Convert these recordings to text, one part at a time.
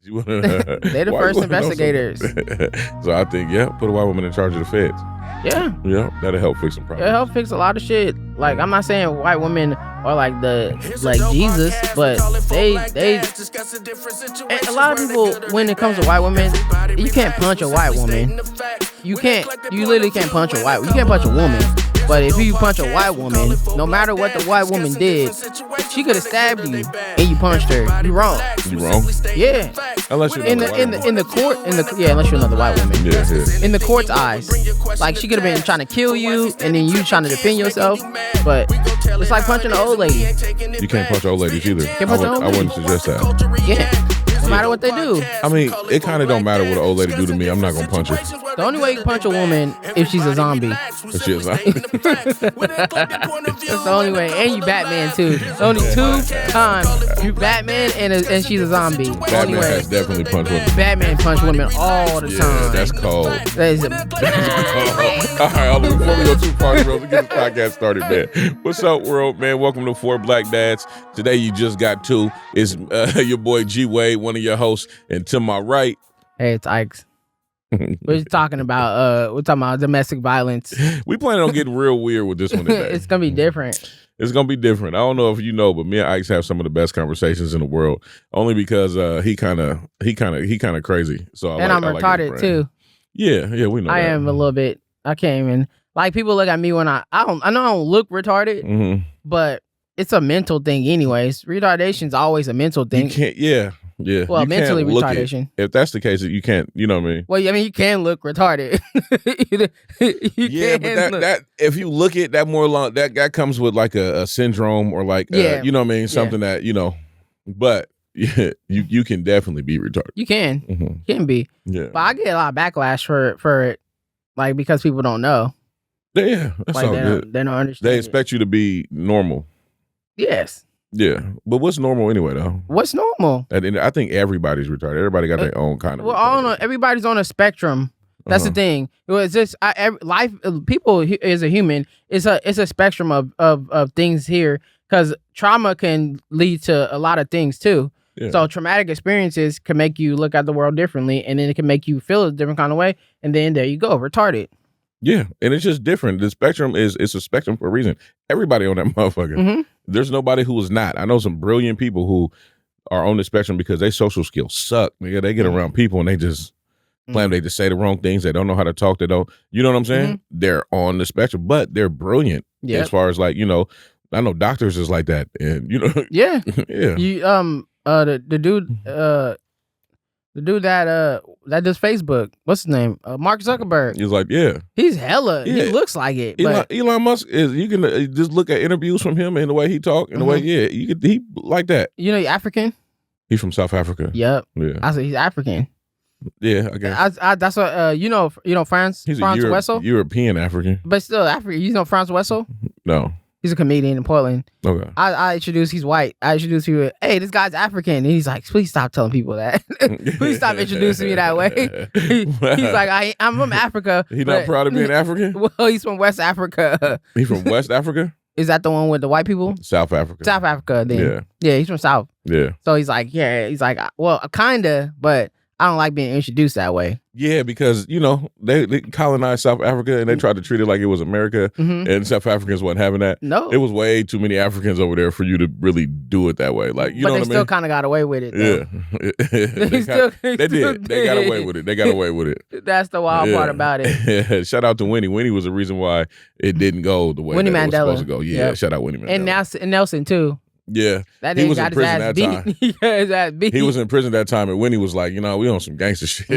They're the first investigators. So I think, put a white woman in charge of the feds. Yeah, that'll help fix some problems. It'll help fix a lot of shit. Like, I'm not saying white women are like Jesus, but they a lot of people, when it comes to white women, you can't punch a white woman. You literally can't punch a white. You can't punch a woman. But if you punch a white woman, no matter what the white woman did, she could have stabbed you and you punched her. You wrong. You wrong? Yeah. Unless you're in the court, unless you're another white woman. Yeah. In the court's eyes, like, she could have been trying to kill you and then you trying to defend yourself. But it's like punching an old lady. You can't punch old ladies either. I wouldn't suggest that. Yeah. No matter what they do. I mean, it kind of don't matter what an old lady do to me. I'm not gonna punch her. The only way you punch a woman if she's a zombie. If she's a zombie. That's the only way. And you Batman too. The only two times you Batman and she's a zombie. Batman has definitely punched women. Batman punch women all the time. That's cold. That is All right, before we go too far, bro, let's get the podcast started, man. What's up, world, man? Welcome to 4 Black Dads. Today you just got 2. It's your boy G Wade, one of your hosts, and to my right, hey, it's Ikes. We're talking about domestic violence. We planning on getting real weird with this one today. It's gonna be different. It's gonna be different. I don't know if you know, but me and Ikes have some of the best conversations in the world. Only because he kind of crazy. So I'm retarded too. Yeah, we know. I am a little bit. I can't even, like, people look at me when I know I don't look retarded, but it's a mental thing anyways. Retardation's always a mental thing. You can't, yeah. Well, you mentally retardation. If that's the case, you can't, you know what I mean? Well, I mean, you can look retarded. But that if you look at that more long, that comes with like a syndrome or like, you know what I mean? Something that, you know, but yeah, you can definitely be retarded. You can. Mm-hmm. Can be. Yeah. But I get a lot of backlash for it, like, because people don't know. Yeah, that's like, all good. They don't understand. They expect you to be normal. Yes. Yeah, but what's normal anyway, though? What's normal? And I think everybody's retarded. Everybody got their own kind of. Well, everybody's on a spectrum. That's the thing. It's just life. People as a human, it's a spectrum of things here, because trauma can lead to a lot of things too. Yeah. So traumatic experiences can make you look at the world differently, and then it can make you feel a different kind of way, and then there you go, retarded. Yeah, and it's just different. The spectrum it's a spectrum for a reason. Everybody on that motherfucker. Mm-hmm. There's nobody who is not. I know some brilliant people who are on the spectrum because their social skills suck. They get around people and they just claim they just say the wrong things. They don't know how to talk. They don't. You know what I'm saying? Mm-hmm. They're on the spectrum, but they're brilliant as far as, like, you know. I know doctors is like that, and you know. Yeah. Yeah. You the dude that does Facebook, what's his name? Mark Zuckerberg. He's like, yeah. He's hella. Yeah. He looks like it. Elon Musk is. You can just look at interviews from him and the way he talk and the way, he like that. You know, he's African. He's from South Africa. Yep. Yeah. I said he's African. Yeah, I guess. That's what you know. Franz Wessel. European African, but still African. You know Franz Wessel? No. He's a comedian in Portland. Okay. He's white. I introduced you, hey, this guy's African. And he's like, please stop telling people that. Please stop introducing me that way. He's like, I'm from Africa. He's not proud of being African? Well, he's from West Africa. He's from West Africa? Is that the one with the white people? South Africa. South Africa, then. Yeah, he's from South. Yeah. So he's like, well, kinda, but I don't like being introduced that way. Yeah, because, you know, they colonized South Africa and they tried to treat it like it was America, and South Africans wasn't having that. No. It was way too many Africans over there for you to really do it that way. Like, you know what I mean? But they still kind of got away with it, though. Yeah. They did. They got away with it. That's the wild part about it. Yeah. Shout out to Winnie. Winnie was the reason why it didn't go the way Winnie that Mandela it was supposed to go. Yeah, shout out Winnie Mandela. And Nelson, too. Yeah, that he was in prison that time. His ass beat. He was in prison that time, and Winnie was like, you know, we on some gangster shit.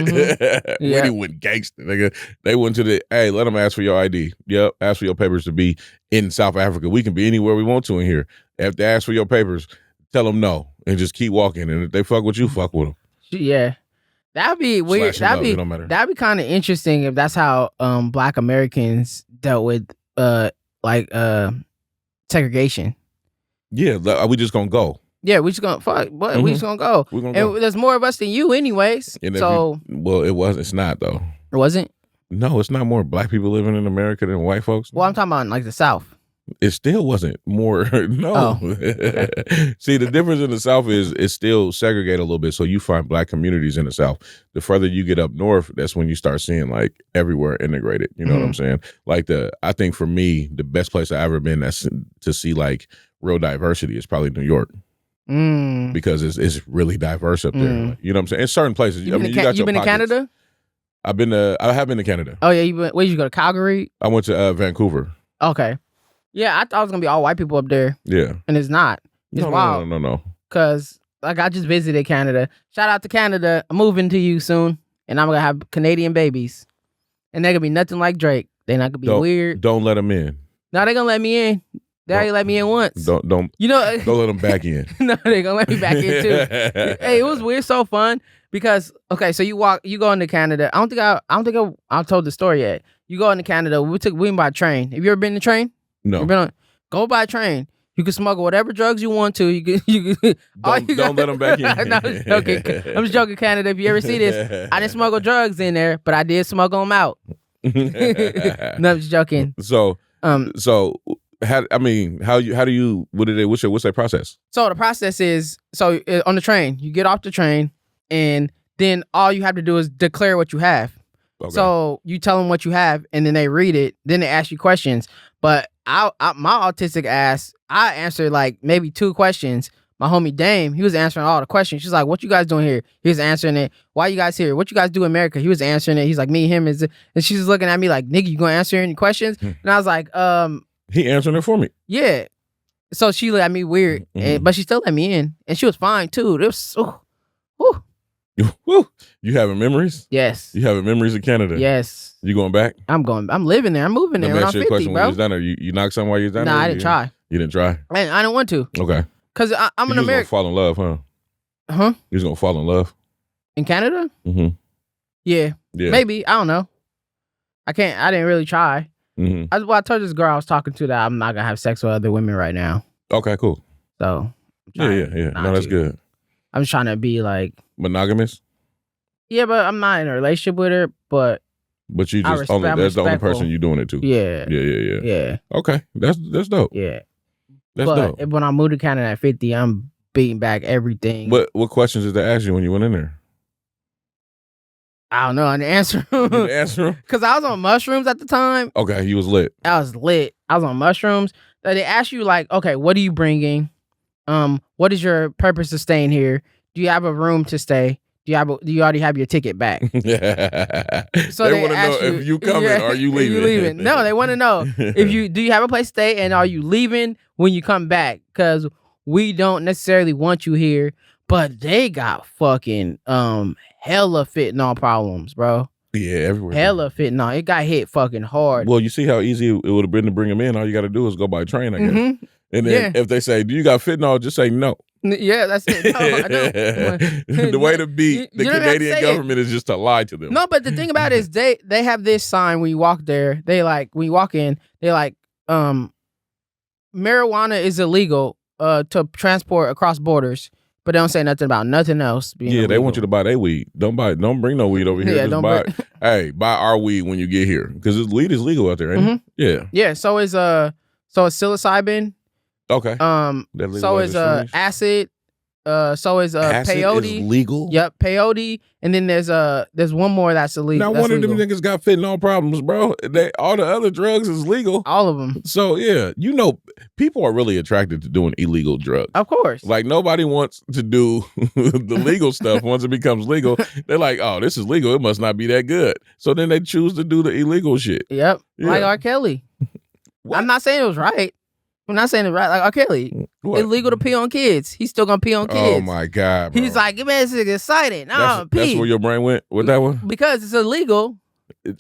Winnie went gangster. They went to let them ask for your ID. Yep, ask for your papers to be in South Africa. We can be anywhere we want to in here. If they ask for your papers, tell them no, and just keep walking. And if they fuck with you, fuck with them. Yeah, that'd be weird. That'd be kind of interesting if that's how Black Americans dealt with segregation. Yeah, we just gonna go. Yeah, we just gonna fuck. But we just gonna go. There's more of us than you, anyways. And it's not though. It wasn't. No, it's not more Black people living in America than white folks. Well, I'm talking about like the South. It still wasn't more. No. Oh, okay. See, the difference in the South is it's still segregated a little bit. So you find Black communities in the South. The further you get up north, that's when you start seeing like everywhere integrated. You know what I'm saying? Like I think for me, the best place I've ever been that's to see like real diversity is probably New York. Because it's really diverse up there. Like, you know what I'm saying? In certain places. You been to Canada? I have been to Canada. Oh yeah, where did you go to Calgary? I went to Vancouver. Okay. Yeah, I thought it was gonna be all white people up there. Yeah. And it's not. It's wild. No. Cause like I just visited Canada. Shout out to Canada. I'm moving to you soon. And I'm gonna have Canadian babies. And they're gonna be nothing like Drake. They're not gonna be weird. Don't let them in. No, they're gonna let me in. They already let me in once. Don't don't let them back in. No, they're gonna let me back in too. Hey, it was weird, so fun. Because okay, so you go into Canada. I don't think I told the story yet. You go into Canada. We went by train. Have you ever been to train? No. Go by train. You can smuggle whatever drugs you want to. You don't let them back in. No, I'm just joking, Canada. If you ever see this, I didn't smuggle drugs in there, but I did smuggle them out. No, I'm just joking. So how do you what's that process? So the process is on the train, you get off the train. And then all you have to do is declare what you have. Okay. So you tell them what you have, and then they read it. Then they ask you questions. But my autistic ass, I answered like maybe 2 questions. My homie Dame, he was answering all the questions. She's like, "What you guys doing here?" He was answering it. "Why you guys here? What you guys do in America?" He was answering it. He's like, "Me, him is," and she's looking at me like, "Nigga, you gonna answer any questions?" And I was like, He answering it for me. Yeah. So she looked at me weird, but she still let me in, and she was fine too. It was whew. Woo. You having memories? Yes. You having memories of Canada? Yes. You going back? I'm living there. I'm moving there. When I'm 50, bro. When you was down there, you knocked something while you was down there? Nah, I didn't try. You didn't try? I didn't want to. Okay. Because I'm an American. You was going to fall in love, huh? Huh? You was going to fall in love? In Canada? Mm-hmm. Yeah. Maybe. I don't know. I didn't really try. Mm-hmm. I told this girl I was talking to that I'm not going to have sex with other women right now. Okay, cool. So. Yeah. No, that's good. I'm just trying to be like. Monogamous? Yeah, but I'm not in a relationship with her, but you just that's the only person you're doing it to. Yeah. Okay. That's dope. Yeah. That's dope. When I moved to Canada at 50, I'm beating back everything. What questions did they ask you when you went in there? I don't know. I didn't answer them. You didn't answer them? Because I was on mushrooms at the time. Okay, you was lit. I was lit. I was on mushrooms. They ask you like, okay, what are you bringing? What is your purpose of staying here? Do you have a room to stay? Do you already have your ticket back? So they want to know if you coming, are you leaving? You leaving? No, they want to know do you have a place to stay and are you leaving when you come back? Because we don't necessarily want you here, but they got fucking hella fentanyl problems, bro. Yeah, everywhere. Hella fentanyl. It got hit fucking hard. Well, you see how easy it would have been to bring them in. All you got to do is go by train, I guess. And then if they say, "Do you got fentanyl?" just say no. Yeah, that's it. No, I don't. The way to beat the Canadian government is just to lie to them. No, but the thing about it is they have this sign when you walk there. They like when you walk in, they like marijuana is illegal to transport across borders, but they don't say nothing about nothing else being illegal. They want you to buy their weed. Don't bring no weed over here. Yeah, just buy our weed when you get here because weed is legal out there, ain't it? Yeah. So is psilocybin. Okay. So is acid. So is acid peyote. Is legal. Yep, peyote. And then there's one more that's illegal. Now one of them niggas got fentanyl problems, bro. All the other drugs is legal. All of them. So yeah, people are really attracted to doing illegal drugs. Of course. Like nobody wants to do the legal stuff once it becomes legal. They're like, oh, this is legal. It must not be that good. So then they choose to do the illegal shit. Yep. Yeah. Like R. Kelly. I'm not saying it was right. I'm not saying it right. Like R. Kelly, it's illegal to pee on kids. He's still gonna pee on kids. Oh my God, bro. He's like, man, this is exciting. That's where your brain went with that one? Because it's illegal.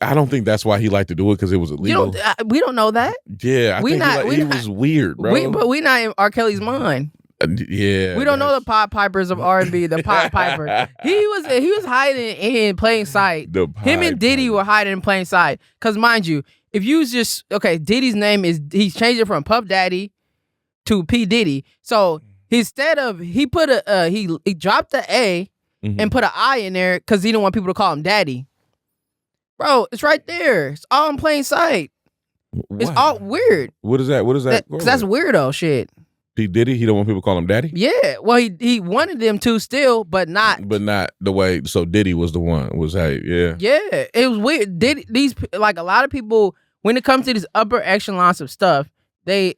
I don't think that's why he liked to do it, because it was illegal. We don't know that. Yeah, I think he was weird, bro. But we not in R. Kelly's mind. Yeah, we don't know the Pied Pipers of R&B. The Pied Piper, he was hiding in plain sight. Him and Diddy were hiding in plain sight. Because mind you, if you was just Diddy's name he's changed it from Puff Daddy to P Diddy. So instead of he put he dropped the A and put an I in there because he didn't want people to call him Daddy. Bro, it's right there. It's all in plain sight. What? It's all weird. What is that? What is that? Because that's weirdo shit. P. Diddy, he don't want people to call him daddy? Yeah. Well, he wanted them to still, but not. But not the way. So Diddy was the one. Was hey, yeah. Yeah. It was weird. These like a lot of people, when it comes to these upper echelons of stuff, a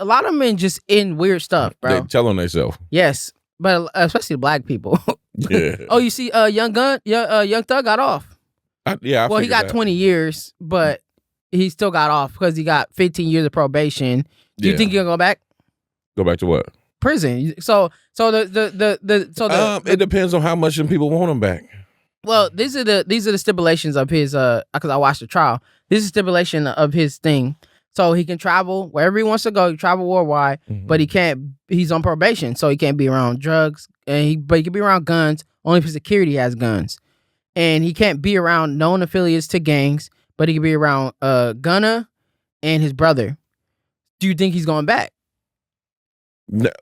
lot of men just in weird stuff, bro. They tell on themselves. Yes. But especially black people. Yeah. Oh, you see, Young Thug got off. He got 20 years, but he still got off because he got 15 years of probation. Do you think he'll go back? Go back to what? Prison. It depends on how much people want him back. Well, these are the stipulations of his because I watched the trial. This is stipulation of his thing. So he can travel wherever he wants to go, travel worldwide, but he can't. He's on probation, so he can't be around drugs, but he can be around guns. Only if security has guns, and he can't be around known affiliates to gangs, but he can be around Gunna and his brother. Do you think he's going back?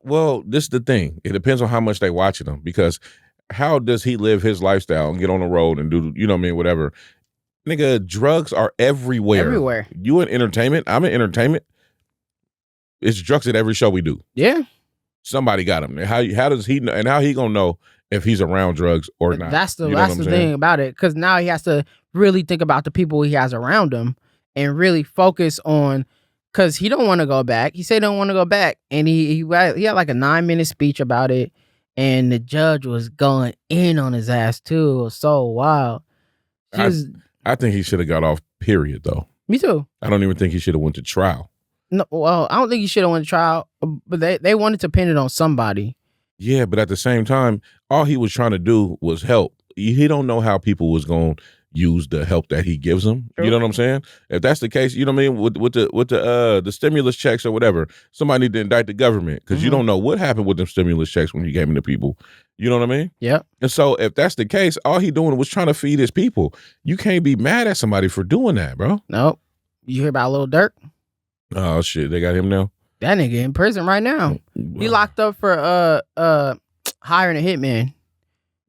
Well, this is the thing. It depends on how much they watching him, because how does he live his lifestyle and get on the road and do, you know what I mean, whatever. Nigga, drugs are everywhere. Everywhere. You in entertainment, I'm in entertainment. It's drugs at every show we do. Yeah. Somebody got him. How does he know, and how he gonna know if he's around drugs or not? That's the thing about it, because now he has to really think about the people he has around him and really focus on, because he don't want to go back. He said he don't want to go back, and he had like a 9-minute speech about it, and the judge was going in on his ass too. It was so wild. I think he should have got off, period, though. Me too. I don't even think he should have went to trial. No, well, I don't think he should have went to trial, but they wanted to pin it on somebody. Yeah, but at the same time, all he was trying to do was help. He don't know how people was going to use the help that he gives them. True. You know what I'm saying? If that's the case, you know what I mean, with the stimulus checks or whatever, somebody need to indict the government, because you don't know what happened with them stimulus checks when you gave them to people. You know what I mean? Yeah. And so if that's the case, all he doing was trying to feed his people. You can't be mad at somebody for doing that, bro. Nope. You hear about Lil Durk? Oh shit, they got him now? That nigga in prison right now. He locked up for hiring a hitman.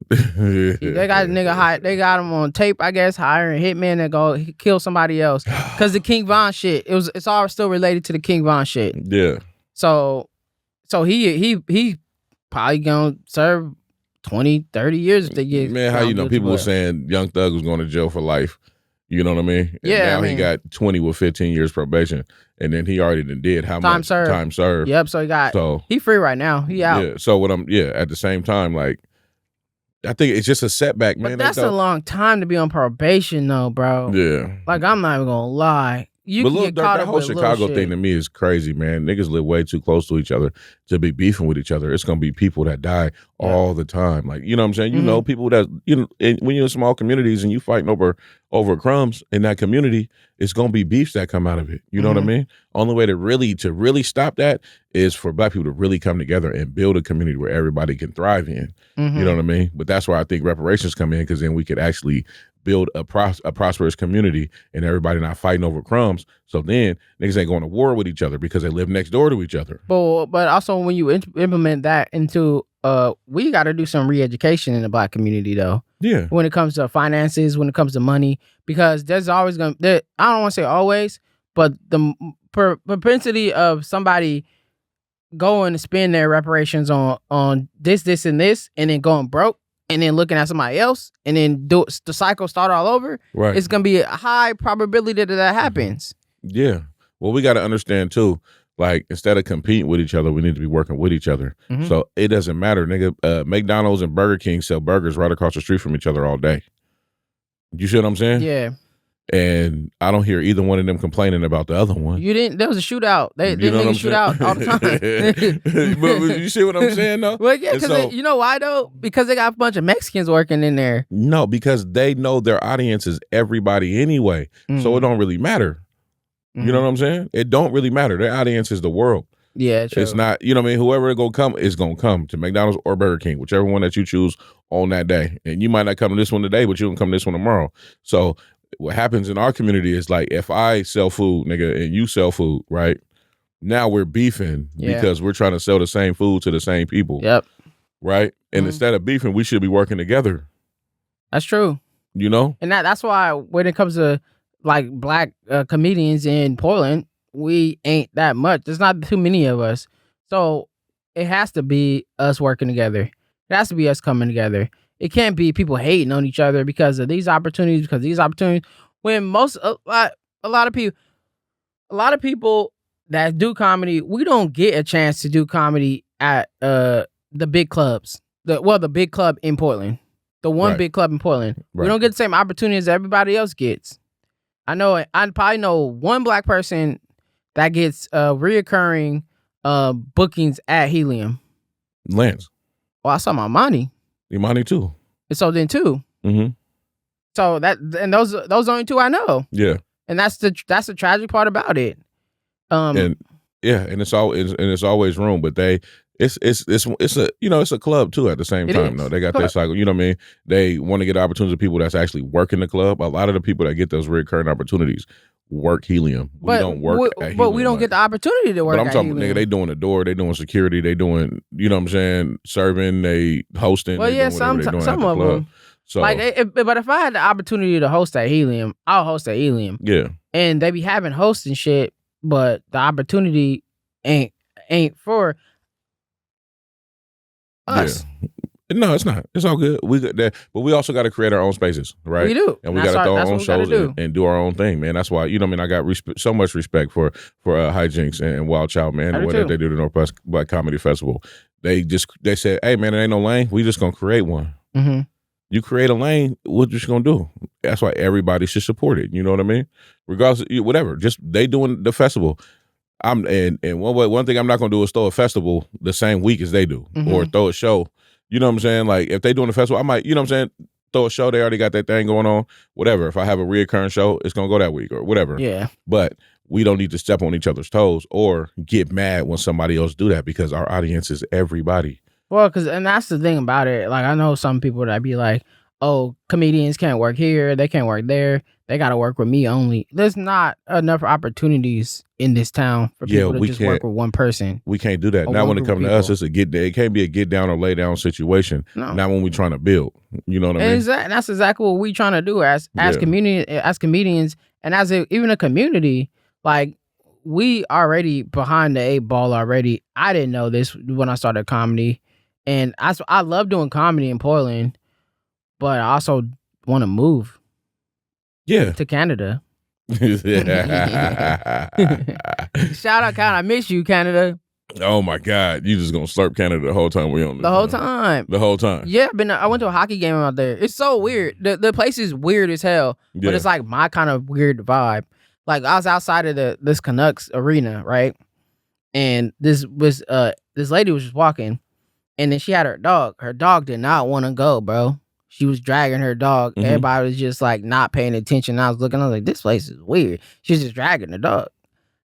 They got a nigga they got him on tape, I guess, hiring a hitman to go kill somebody else. Cause the King Von shit, it's all still related to the King Von shit. Yeah. So he probably gonna serve 20, 30 years if they get. Man, how you know people were saying Young Thug was going to jail for life? You know what I mean? And yeah. Now he got 20 with 15 years probation, and then he already did how time much served. Time served. Yep. So he free right now. He out. Yeah. So at the same time, like, I think it's just a setback, man. But that's a long time to be on probation, though, bro. Yeah. Like, I'm not even gonna lie. But look, that whole Chicago thing to me is crazy, man. Niggas live way too close to each other to be beefing with each other. It's gonna be people that die all the time. Like, you know what I'm saying? You know, people that, you know, when you're in small communities and you fighting over crumbs in that community, it's gonna be beefs that come out of it. You know what I mean? Only way to really stop that is for black people to really come together and build a community where everybody can thrive in. You know what I mean? But that's where I think reparations come in, because then we could actually build a prosperous community and everybody not fighting over crumbs. So then niggas ain't going to war with each other because they live next door to each other. But also when you implement that into, we got to do some re-education in the black community, though. Yeah. When it comes to finances, when it comes to money, because there's always I don't want to say always, but the propensity of somebody going to spend their reparations on this, and this, and then going broke, and then looking at somebody else, and then the cycle start all over, right? It's going to be a high probability that happens. Yeah. Well, we got to understand, too, like, instead of competing with each other, we need to be working with each other. So it doesn't matter, nigga. McDonald's and Burger King sell burgers right across the street from each other all day. You see what I'm saying? Yeah. And I don't hear either one of them complaining about the other one. There was a shootout. They niggas shoot out all the time. But you see what I'm saying, though? Well, yeah, because you know why, though? Because they got a bunch of Mexicans working in there. No, because they know their audience is everybody anyway. So it don't really matter. You know what I'm saying? It don't really matter. Their audience is the world. Yeah, true. It's not, you know what I mean? Whoever is going to come to McDonald's or Burger King, whichever one that you choose on that day. And you might not come to this one today, but you can come to this one tomorrow. So what happens in our community is, like, if I sell food, nigga, and you sell food, right? Now we're beefing because we're trying to sell the same food to the same people. Yep. Right? And instead of beefing, we should be working together. That's true. You know? And that's why when it comes to like black comedians in Portland, we ain't that much. There's not too many of us. So it has to be us working together. It has to be us coming together. It can't be people hating on each other because of these opportunities, when a lot of people that do comedy, we don't get a chance to do comedy at the big clubs. The big club in Portland. The one Right. big club in Portland. Right. We don't get the same opportunities everybody else gets. I probably know one black person that gets reoccurring bookings at Helium. Lance. Well, I saw my money. Imani too. And so then too. Mm-hmm. So those are the only two I know. Yeah. And that's the tragic part about it. And it's always room, but it's a it's a club too at the same time. No, they got their cycle. You know what I mean? They want to get opportunities of people that's actually working the club. A lot of the people that get those recurring opportunities work Helium. We don't work at Helium. But we don't get the opportunity to work. But I'm talking, nigga, they doing the door, they doing security, they doing, you know what I'm saying, serving, they hosting. Well, yeah, some of them. So, but if I had the opportunity to host at Helium, I'll host at Helium. Yeah. And they be having hosting shit, but the opportunity ain't for us. Yeah. No, it's not. It's all good. But we also got to create our own spaces, right? We do, and we got to throw our own shows and do our own thing, man. That's why, you know, what I mean, I got so much respect for Hijinks and Wild Child, man. And what they do to Northwest Black Comedy Festival. They said, hey, man, there ain't no lane. We just gonna create one. Mm-hmm. You create a lane, what you gonna do? That's why everybody should support it. You know what I mean? Regardless, whatever. Just they doing the festival. And one thing I'm not gonna do is throw a festival the same week as they do, or throw a show. You know what I'm saying? Like, if they doing a festival, I might, you know what I'm saying, throw a show. They already got that thing going on. Whatever. If I have a reoccurring show, it's going to go that week or whatever. Yeah. But we don't need to step on each other's toes or get mad when somebody else do that, because our audience is everybody. Well, and that's the thing about it. Like, I know some people that be like, oh, comedians can't work here. They can't work there. They got to work with me only. There's not enough opportunities in this town for people to just work with one person. We can't do that. Not when it comes to us. It can't be a get down or lay down situation. No. Not when we're trying to build. You know what I mean? And that's exactly what we trying to do as comedians, and as even a community. Like, we already behind the 8 ball already. I didn't know this when I started comedy, and I love doing comedy in Portland, but I also want to move. Yeah. To Canada. Shout out Canada. I miss you, Canada. Oh my God. You just gonna slurp Canada the whole time we on this. The whole time. The whole time. Yeah, I went to a hockey game out there. It's so weird. The place is weird as hell. But it's like my kind of weird vibe. Like, I was outside of this Canucks arena, right? And this lady was just walking, and then she had her dog. Her dog did not want to go, bro. She was dragging her dog. Mm-hmm. Everybody was just like not paying attention. I was like, this place is weird. She was just dragging the dog.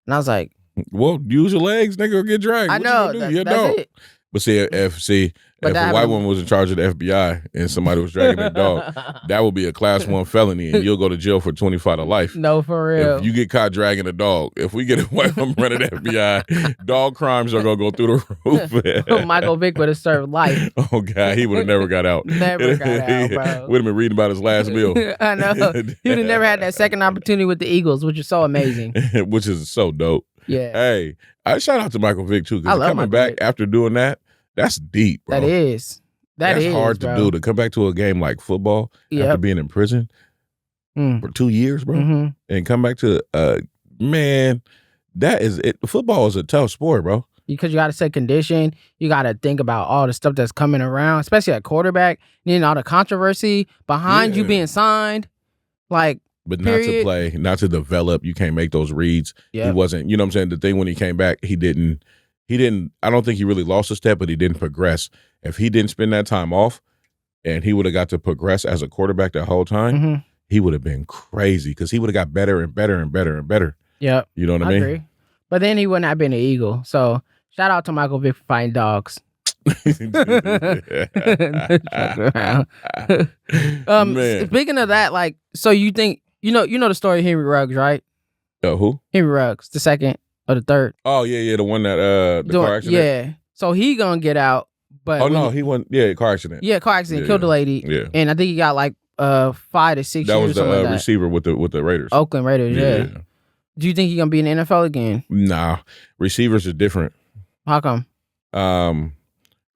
And I was like, well, use your legs, nigga, or get dragged. I know. That's it. But if a white woman was in charge of the FBI and somebody was dragging their dog, that would be a class 1 felony, and you'll go to jail for 25 to life. No, for real. If you get caught dragging a dog, if we get a white woman running the FBI, dog crimes are going to go through the roof. Michael Vick would have served life. Oh, God, he would have never got out. Never got out, bro. Would have been reading about his last meal. I know. He would have never had that second opportunity with the Eagles, which is so amazing. Which is so dope. Yeah. Hey, I shout out to Michael Vick, too, because coming back after doing that, that's deep, bro. That's hard to do, to come back to a game like football after being in prison for 2 years, bro, and come back to man, that is it. Football is a tough sport, bro. Because you got to stay conditioned. You got to think about all the stuff that's coming around, especially at quarterback. And all the controversy behind you being signed, like. But not to play, not to develop. You can't make those reads. Yep. He wasn't. You know what I'm saying? The thing when he came back, he didn't. I don't think he really lost a step, but he didn't progress. If he didn't spend that time off and he would have got to progress as a quarterback that whole time, he would have been crazy, because he would have got better and better and better and better. Yep. You know what I mean? Agree. But then he wouldn't have been an Eagle. So shout out to Michael Vick for fighting dogs. Speaking of that, like, so you think, you know the story of Henry Ruggs, right? Who? Henry Ruggs, the second or the third. Oh, yeah, the one that the car accident. Yeah. So he gonna get out, but he won. Yeah, car accident. Yeah, car accident, killed the lady. Yeah. And I think he got like 5 to 6 That years. was the Like receiver with the Raiders. Oakland Raiders. Yeah. Do you think he's gonna be in the NFL again? Nah, receivers are different. How come?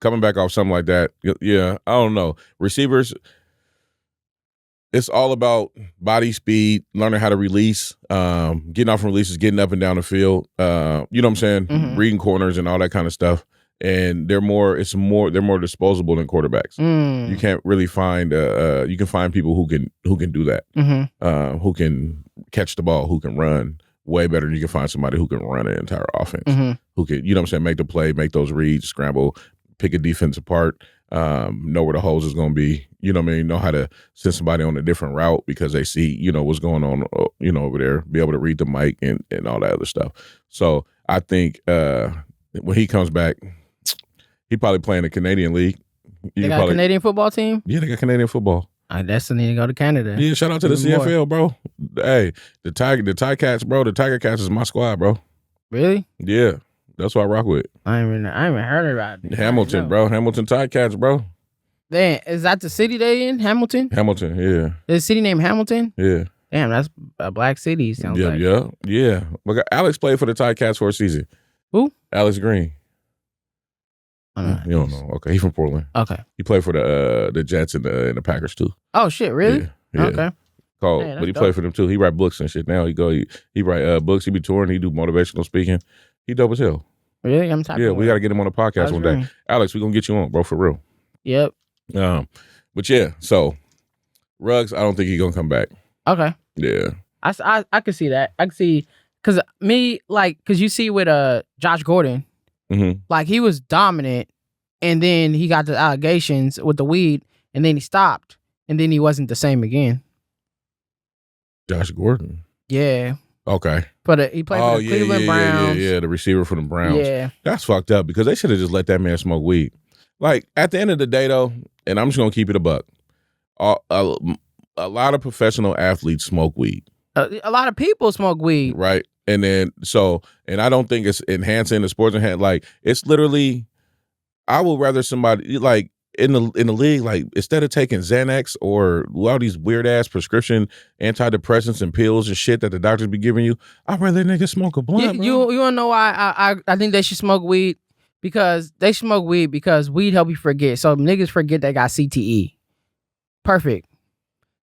Coming back off something like that, yeah, I don't know. Receivers, it's all about body speed, learning how to release, getting off releases, getting up and down the field. You know what I'm saying? Mm-hmm. Reading corners and all that kind of stuff. And they're more disposable than quarterbacks. You can't really find you can find people who can do that. Mm-hmm. Who can catch the ball, who can run way better than you can find somebody who can run an entire offense. Mm-hmm. Who can, you know what I'm saying, make the play, make those reads, scramble, pick a defense apart, know where the holes is going to be, you know what I mean, know how to send somebody on a different route because they see, you know, what's going on, you know, over there, be able to read the mic and all that other stuff. So I think when he comes back, he probably playing the Canadian League. They got a Canadian football team? Yeah, they got Canadian football. I definitely need to go to Canada. Yeah, shout out to the CFL, bro. Hey, the Ticats, bro. The Tiger Cats is my squad, bro. Really? Yeah, that's what I rock with. I haven't heard about it. Hamilton, bro. Hamilton Ticats, bro. Damn, is that the city they in? Hamilton? Hamilton, yeah. There's a city named Hamilton? Yeah. Damn, that's a black city. Sounds like. Yeah. Look, Alex played for the Ticats for a season. Who? Alex Green. You don't know. Okay, he's from Portland. Okay. He played for the Jets and the Packers too. Oh shit, really? Yeah. Okay. But he played for them too. He write books and shit. Now he write books. He be touring. He do motivational speaking. He dope as hell. Really? I'm talking. Yeah, we got to get him on the podcast one day. Alex, we gonna get you on, bro, for real. Yep. But yeah, so Ruggs, I don't think he's gonna come back. Okay. Yeah. I can see that. I can see because you see with Josh Gordon. Mm-hmm. Like he was dominant, and then he got the allegations with the weed, and then he stopped, and then he wasn't the same again. Josh Gordon. Yeah. Okay. But he played for the Cleveland Browns. Yeah, the receiver for the Browns. Yeah. That's fucked up because they should have just let that man smoke weed. Like at the end of the day, though, and I'm just gonna keep it a buck. A lot of professional athletes smoke weed. A lot of people smoke weed. Right. And then and I don't think it's enhancing the sports like it's literally I would rather somebody like in the league, like instead of taking Xanax or all these weird ass prescription antidepressants and pills and shit that the doctors be giving you, I'd rather niggas smoke a blunt. You wanna know why I think they should smoke weed? Because they smoke weed because weed help you forget. So niggas forget they got CTE. Perfect.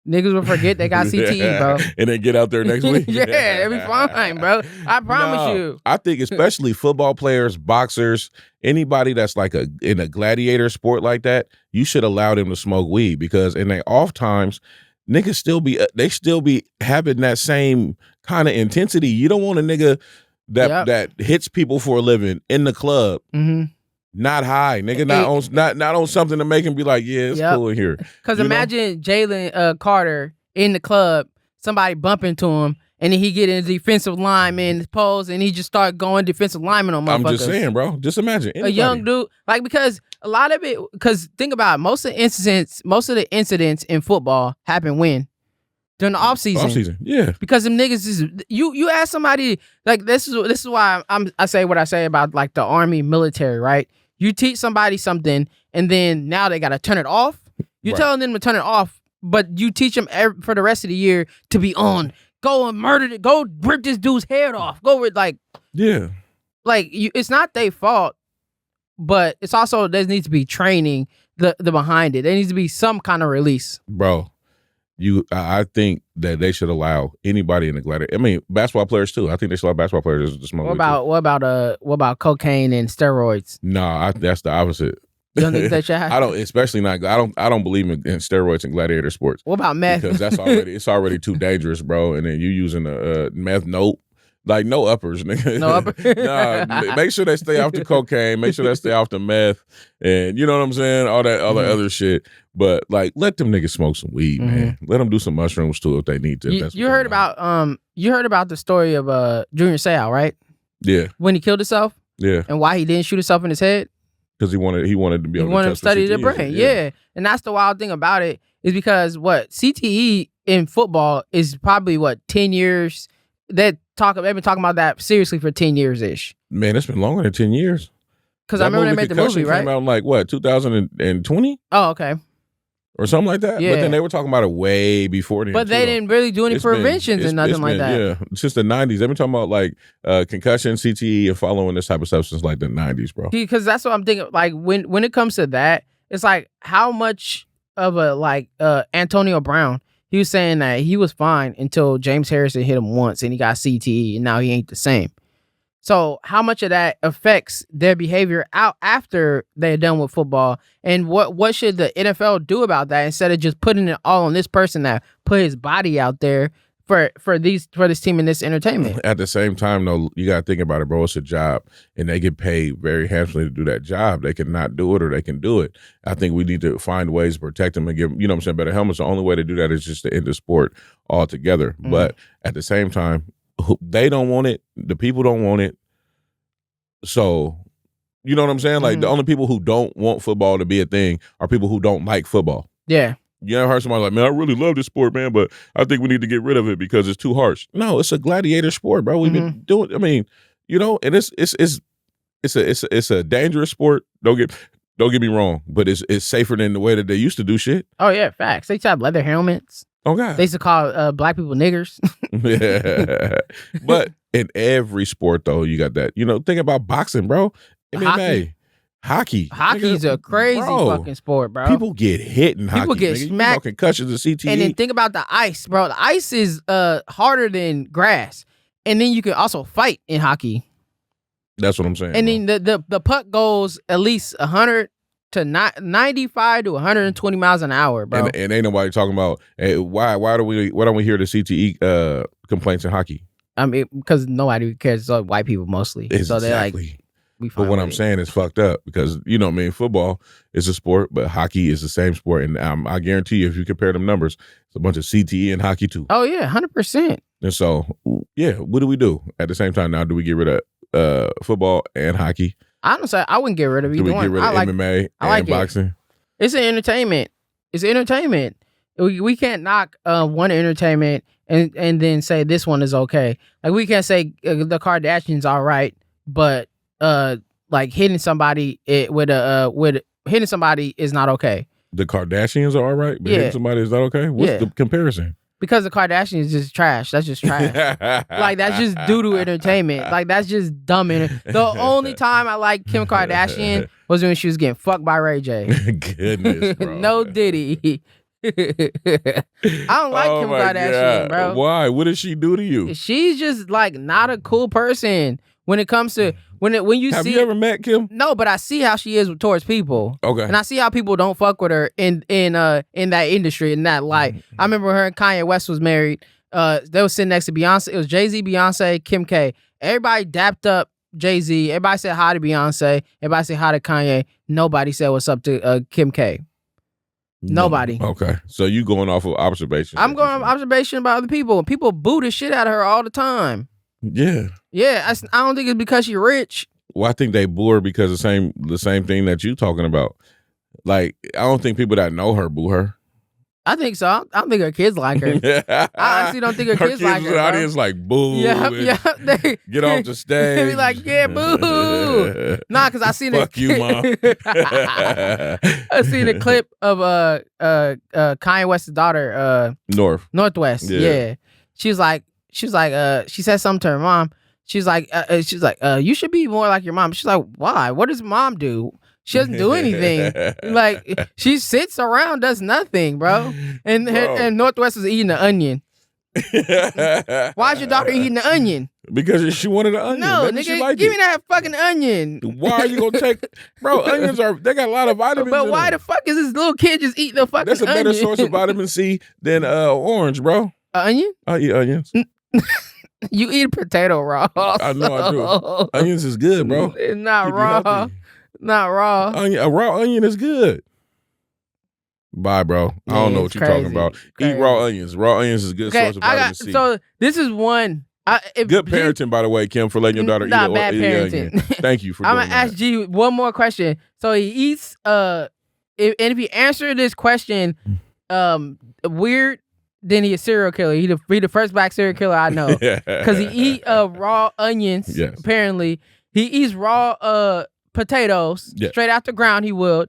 Niggas will forget they got CTE, bro. And then get out there next week. Yeah, it'll be fine, bro. I promise you. I think especially football players, boxers, anybody that's like in a gladiator sport like that, you should allow them to smoke weed because in their off times, niggas still be having that same kind of intensity. You don't want a nigga that hits people for a living in the club. Mm-hmm. Not high, nigga. Not on something to make him be like, yeah, it's cool in here. Because imagine Jalen Carter in the club, somebody bump into him, and then he get in the defensive lineman pose, and he just start going defensive lineman on motherfuckers. I'm just saying, bro. Just imagine anybody. A young dude, like because a lot of it. Because think about it, most of the incidents in football happen when during the off season. Yeah. Because them niggas is you ask somebody like this is why I say what I say about like the army military, right? You teach somebody something, and then now they got to turn it off. You're telling them to turn it off, but you teach them for the rest of the year to be on. Go and murder it. Go rip this dude's head off. Go with it's not their fault, but it's also there needs to be training the behind it. There needs to be some kind of release, bro. I think that they should allow anybody in the gladiator. I mean, basketball players too. I think they should allow basketball players to smoke. What about cocaine and steroids? Nah, that's the opposite. You don't think that should happen? I don't, especially not. I don't believe in steroids and gladiator sports. What about meth? Because it's already too dangerous, bro. And then you using a meth. Nope. Like no uppers, nigga. No uppers. Nah, make sure they stay off the cocaine. Make sure they stay off the meth, and you know what I'm saying. All that other shit. But like, let them niggas smoke some weed, man. Let them do some mushrooms too if they need to. You heard about the story of Junior Seau, right? Yeah. When he killed himself. Yeah. And why he didn't shoot himself in his head? Because he wanted to be able to study the brain. Yeah. And that's the wild thing about it is because CTE in football is probably 10 years. They've been talking about that seriously for 10 years ish. Man, it's been longer than 10 years. Because I remember they made the movie, right? Came out in 2020? Oh, okay. or something like that. Yeah. But then they were talking about it way before then. But they didn't really do any preventions and nothing like that. Yeah, since the 90s. They've been talking about like concussion, CTE, and following this type of stuff since like the 90s, bro. Because that's what I'm thinking. Like when it comes to that, it's like how much of a Antonio Brown. He was saying that he was fine until James Harrison hit him once and he got CTE and now he ain't the same. So how much of that affects their behavior out after they're done with football? And what should the NFL do about that instead of just putting it all on this person that put his body out there for this team in this entertainment? At the same time, though, you got to think about it, bro. It's a job, and they get paid very handsomely to do that job. They can not do it or they can do it. I think we need to find ways to protect them and give them, you know what I'm saying, better helmets. The only way to do that is just to end the sport altogether. But at the same time, they don't want it. The people don't want it. So, you know what I'm saying? Like, the only people who don't want football to be a thing are people who don't like football. Yeah. You ever heard somebody like, man, I really love this sport, man, but I think we need to get rid of it because it's too harsh. No, it's a gladiator sport, bro. We've been doing. I mean, you know, and it's a dangerous sport. Don't get me wrong, but it's safer than the way that they used to do shit. Oh yeah, facts. They used to have leather helmets. Oh God. They used to call black people niggers. Yeah. But in every sport, though, you got that. You know, think about boxing, bro. MMA. Hockey. Hockey's a crazy fucking sport, bro. People get hit in hockey. People get smacked. Concussions and CTE. And then think about the ice, bro. The ice is harder than grass. And then you can also fight in hockey. That's what I'm saying. And then the puck goes at least 100 to 95 to 120 miles an hour, bro. And ain't nobody talking about why don't we hear the CTE complaints in hockey? I mean, because nobody cares. It's all white people mostly. Exactly. So they're like, but what I'm saying is fucked up because, you know what I mean, football is a sport, but hockey is the same sport. And I guarantee you, if you compare them numbers, it's a bunch of CTE in hockey too. Oh, yeah, 100%. And so, yeah, what do we do at the same time now? Do we get rid of football and hockey? Honestly, I wouldn't get rid of either one. Do we get rid of MMA and boxing? It's an entertainment. It's entertainment. We can't knock one entertainment and then say this one is okay. Like we can't say the Kardashians all right, but like hitting somebody hitting somebody is not okay. The Kardashians are all right, but hitting somebody is not okay? What's the comparison? Because the Kardashians is just trash. That's just trash. Like, that's just doo-doo entertainment. Like, that's just dumb entertainment. The only time I liked Kim Kardashian was when she was getting fucked by Ray J. Goodness, bro. No Diddy. I don't like Kim Kardashian, bro. Why? What did she do to you? She's just, like, not a cool person when it comes to... When you Have see, you ever met Kim? No, but I see how she is towards people. Okay. And I see how people don't fuck with her in that industry, in that light. I remember her and Kanye West was married. They were sitting next to Beyonce. It was Jay-Z, Beyonce, Kim K. Everybody dapped up Jay-Z. Everybody said hi to Beyonce. Everybody said hi to Kanye. Nobody said what's up to Kim K. Nobody. Okay. So you going off of observation? I'm going off observation about other people. People boo the shit out of her all the time. Yeah. Yeah, I don't think it's because she's rich. Well, I think they boo her because the same thing that you talking about. Like, I don't think people that know her boo her. I think so. I don't think her kids like her. I honestly don't think her kids like her. The audience like boo. Yeah. Get off the stage. They be like, yeah, boo. Nah, because I seen Fuck you, mom. I seen a clip of Kanye West's daughter, Northwest. Yeah. She said something to her mom. She's like, you should be more like your mom. She's like, why? What does mom do? She doesn't do anything. Like, she sits around, does nothing, bro. And Northwest is eating an onion. Why is your daughter eating the onion? Because she wanted an onion. No, maybe nigga, give me that fucking onion. Why are you gonna take, bro? Onions they got a lot of vitamins. But why the fuck is this little kid just eating the fucking onion? That's a better source of vitamin C than orange, bro. Onion? I eat onions. You eat potato raw. I know I do. Onions is good, bro. It's not raw. Not raw. A raw onion is good. Bye, bro. I don't know what you're talking about. Eat raw onions. Raw onions is a good source of vitamin C. So this is one. Good parenting, by the way, Kim, for letting your daughter eat bad parenting. Onion. Thank you for doing that. I'm gonna ask G one more question. So he eats. If he answered this question, weird, then he's a serial killer. He the first black serial killer I know. Because he eat raw onions. Yes. Apparently, he eats raw potatoes straight out the ground. He would.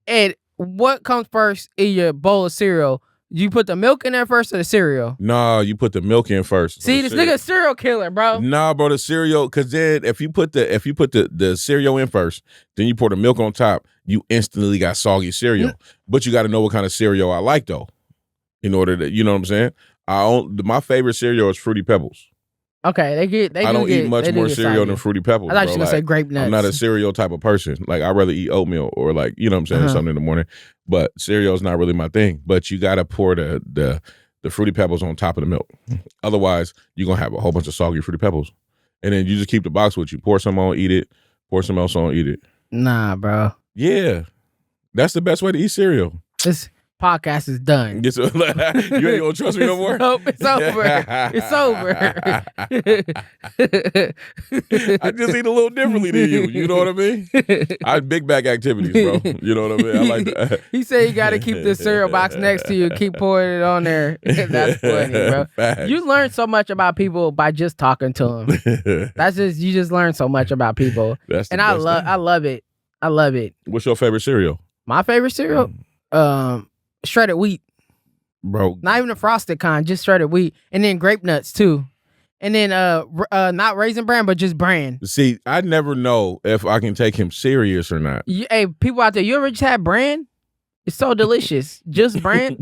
And what comes first in your bowl of cereal? You put the milk in there first or the cereal? Nah, you put the milk in first. See, this nigga serial killer, bro. Nah, bro, the cereal, because then if you put the cereal in first, then you pour the milk on top, you instantly got soggy cereal. But you got to know what kind of cereal I like though, in order to, you know what I'm saying? My favorite cereal is Fruity Pebbles. Okay, I don't eat much more cereal than Fruity Pebbles. I thought you were gonna say grape nuts. I'm not a cereal type of person. Like I'd rather eat oatmeal or like, you know what I'm saying, something in the morning. But cereal is not really my thing. But you gotta pour the Fruity Pebbles on top of the milk. Otherwise, you're gonna have a whole bunch of soggy Fruity Pebbles. And then you just keep the box with you. Pour some on, eat it. Pour some else on, eat it. Nah, bro. Yeah. That's the best way to eat cereal. This podcast is done. You ain't gonna trust me no more? Nope, it's over. It's over. I just eat a little differently than you. You know what I mean? I big bag activities, bro. You know what I mean? I like that. He said you got to keep this cereal box next to you. Keep pouring it on there. That's funny, bro. Facts. You learn so much about people by just talking to them. You just learn so much about people. I love it. I love it. What's your favorite cereal? My favorite cereal? Shredded wheat. Bro. Not even the frosted kind, just shredded wheat. And then grape nuts too. And then not Raisin Bran, but just Bran. See, I never know if I can take him serious or not. Hey, people out there, you ever just had Bran? It's so delicious. Just Bran.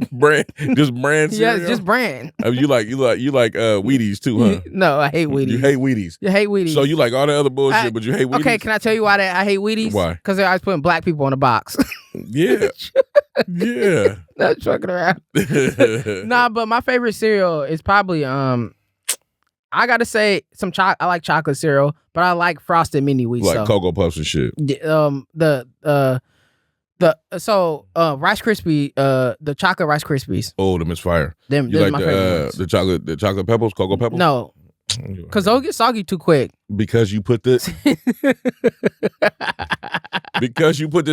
Just Bran cereal? Yeah, just Bran. You like Wheaties too, huh? No, I hate Wheaties. You hate Wheaties. You hate Wheaties. So you like all the other bullshit, but you hate Wheaties? Okay, can I tell you why I hate Wheaties? Why? Because they're always putting black people in a box. Yeah. Yeah. Not trucking around. Nah, but my favorite cereal is probably I gotta say I like chocolate cereal, but I like frosted mini wheat. Like Cocoa Puffs and shit. Rice Krispie, the chocolate Rice Krispies. Oh, them is fire. Them you like my favorite ones. the chocolate pebbles, Cocoa Pebbles? No, because those get soggy too quick. Because you put the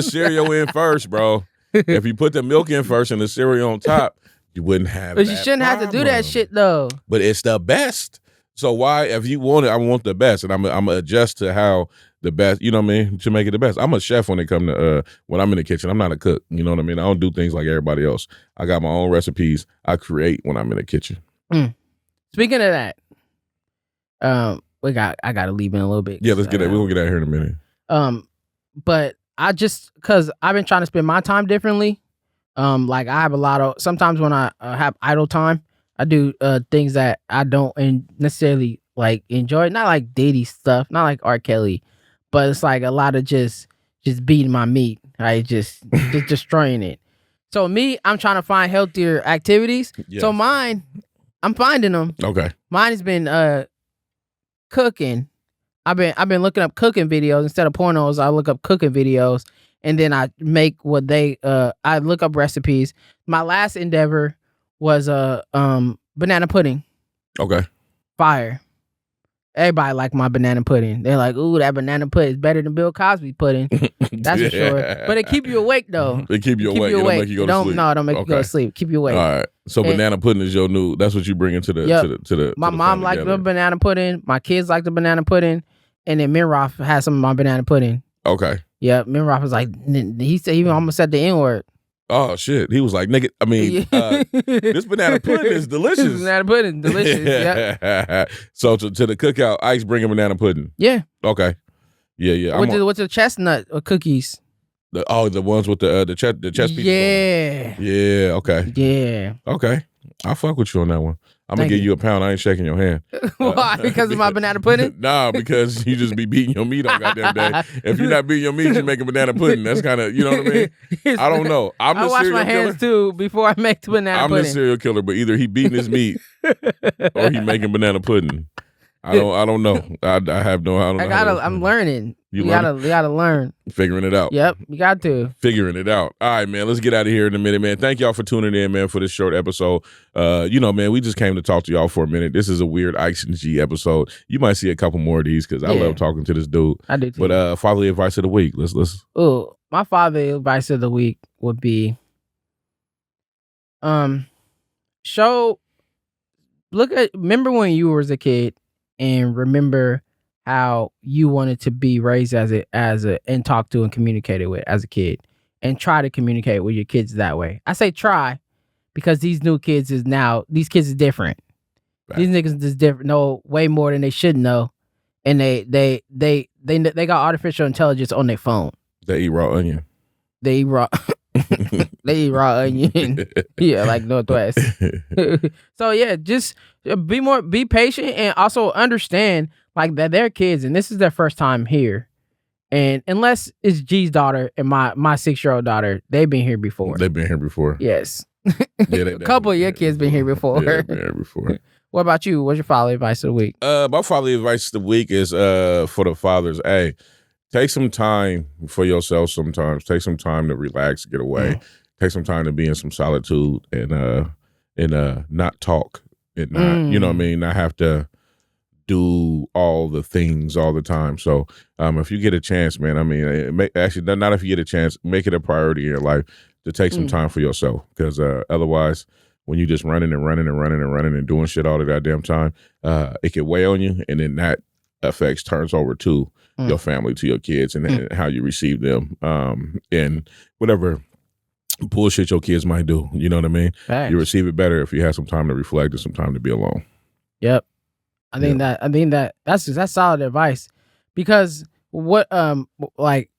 cereal in first, bro. If you put the milk in first and the cereal on top, you wouldn't have. But you shouldn't have to do that shit though. But it's the best. So why, if you want it, I want the best, and I'm gonna adjust to how the best. You know what I mean? To make it the best. I'm a chef when it come to when I'm in the kitchen. I'm not a cook. You know what I mean? I don't do things like everybody else. I got my own recipes. I create when I'm in the kitchen. Speaking of that, I gotta leave in a little bit. Yeah, let's get that. We'll get out here in a minute. But because I've been trying to spend my time differently. Like I have a lot of, sometimes when I have idle time, I do things that I don't necessarily like enjoy. Not like dating stuff, not like R. Kelly, but it's like a lot of just beating my meat, right? Just destroying it. So I'm trying to find healthier activities. Yes. So mine, I'm finding them. Okay. Mine has been cooking. I've been looking up cooking videos instead of pornos. I look up cooking videos, and then I make what I look up recipes. My last endeavor was banana pudding. Okay. Fire. Everybody like my banana pudding. They're like, ooh, that banana pudding is better than Bill Cosby pudding. That's for sure. But it keep you awake though. It keep you awake. It don't make you go to sleep. No, it don't make you go to sleep. Keep you awake. All right. So banana pudding is your new. That's what you bring into the. My mom liked the banana pudding. My kids like the banana pudding, and then Minroff has some of my banana pudding. Okay. Yeah, Minroff was like, he said he almost said the N-word. Oh shit! He was like, "Nigga, I mean, this banana pudding is delicious. Banana pudding, delicious. Yeah. So to the cookout, Ikes bringing banana pudding. Yeah. Okay. Yeah. What's the chestnut cookies? The ones with the chest pieces. Yeah. Yeah. Okay. Yeah. Okay. I'll fuck with you on that one. I'm gonna give you a pound. I ain't shaking your hand. Why? Because of my banana pudding? Nah, because you just be beating your meat on goddamn day. If you're not beating your meat, you making banana pudding. That's kind of, you know what I mean? I don't know. I wash my hands too before I make the banana pudding. I'm the serial killer, but either he beating his meat or he making banana pudding. I don't know. I have no. I don't know. I'm learning. You gotta learn. Figuring it out. Yep, you got to. Figuring it out. All right, man. Let's get out of here in a minute, man. Thank y'all for tuning in, man, for this short episode. Man, we just came to talk to y'all for a minute. This is a weird Ikes and G episode. You might see a couple more of these because I love talking to this dude. I do too. But fatherly advice of the week. Let's. Oh, my fatherly advice of the week would be, remember when you was a kid, and remember how you wanted to be raised and talked to and communicated with as a kid. and try to communicate with your kids that way. I say try because these kids is different. Right. These niggas is different, know way more than they should know, and they got artificial intelligence on their phone. They eat raw onion. They eat raw. They eat raw onion. Yeah, like Northwest. So yeah, just be patient, and also understand like that they're kids and this is their first time here. And unless it's G's daughter and my 6-year-old daughter, they've been here before. Yes. Yeah, a couple of your kids been here before. Yeah, been here before. What about you? What's your fatherly advice of the week? My fatherly advice of the week is for the fathers. Hey, take some time for yourself sometimes. Take some time to relax, get away. Take some time to be in some solitude and not talk. And not, you know what I mean? Not have to do all the things all the time. So if you get a chance, man, I mean, actually, not if you get a chance, make it a priority in your life to take some time for yourself. Because otherwise, when you just running and doing shit all the goddamn time, it can weigh on you. And then that effects turns over to your family, to your kids, and how you receive them. And whatever bullshit your kids might do, you know what I mean? Thanks. You receive it better if you have some time to reflect and some time to be alone. Yep. I think that's solid advice, because what like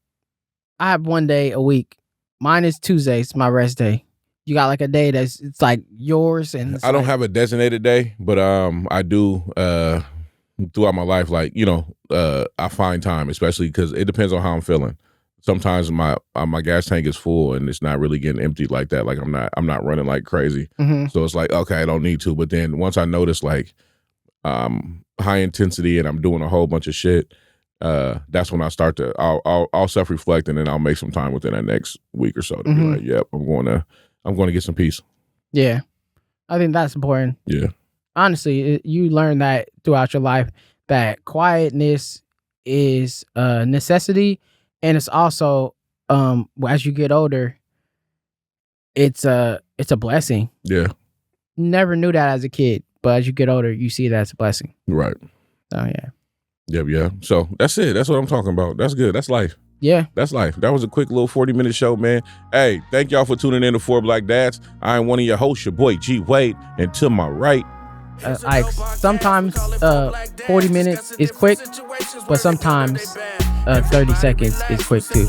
I have one day a week. Mine is Tuesday. It's my rest day. You got like a day it's like yours, and I don't have a designated day, but I do throughout my life, like, you know, I find time, especially because it depends on how I'm feeling. Sometimes my gas tank is full and it's not really getting emptied like that. Like I'm not running like crazy. So it's like, okay, I don't need to. But then once I notice like high intensity and I'm doing a whole bunch of shit, that's when I start to I'll self-reflect, and then I'll make some time within that next week or so to be like, yep, I'm going to get some peace. Yeah, I think that's important. Yeah, honestly, you learn that throughout your life, that quietness is a necessity, and it's also as you get older, it's a blessing. Yeah, never knew that as a kid, but as you get older, you see that as a blessing. Right. Oh yeah. Yeah. So that's it. That's what I'm talking about. That's good. That's life. Yeah. That's life. That was a quick little 40-minute show, man. Hey, thank y'all for tuning in to 4 Black Dads. I am one of your hosts, your boy G Wade, and to my right, Ikes. Sometimes 40 minutes is quick, but sometimes 30 seconds is quick too.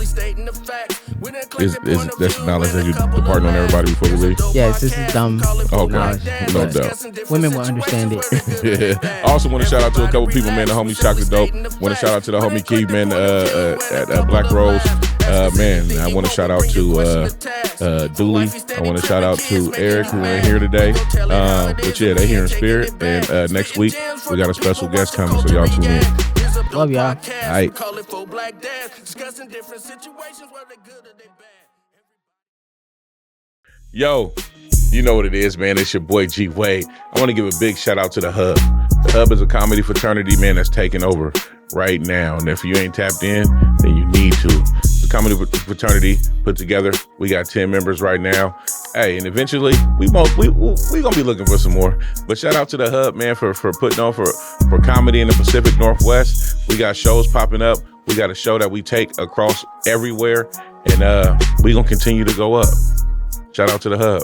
Is that's knowledge that you departing on everybody before we leave? Yes, this is dumb knowledge. No doubt. Women will understand it. Yeah. I also want to shout out to a couple people, man. The homie Chocolate Dope. Want to shout out to the homie Keith, man, at Black Rose. Man, I want to shout out to Dooley. I want to shout out to Eric, who ain't here today. But yeah, they here in spirit. And next week, we got a special guest coming, so y'all tune in. Love y'all. All right. Yo, you know what it is, man. It's your boy G Wade. I want to give a big shout out to the Hub. The Hub is a comedy fraternity, man, that's taking over right now. And if you ain't tapped in, then you need to. It's a comedy fraternity put together. We got 10 members right now. Hey, and eventually we gonna be looking for some more. But shout out to the Hub, man, for putting on for comedy in the Pacific Northwest. We got shows popping up. We got a show that we take across everywhere, and we gonna continue to go up. Shout out to the Hub.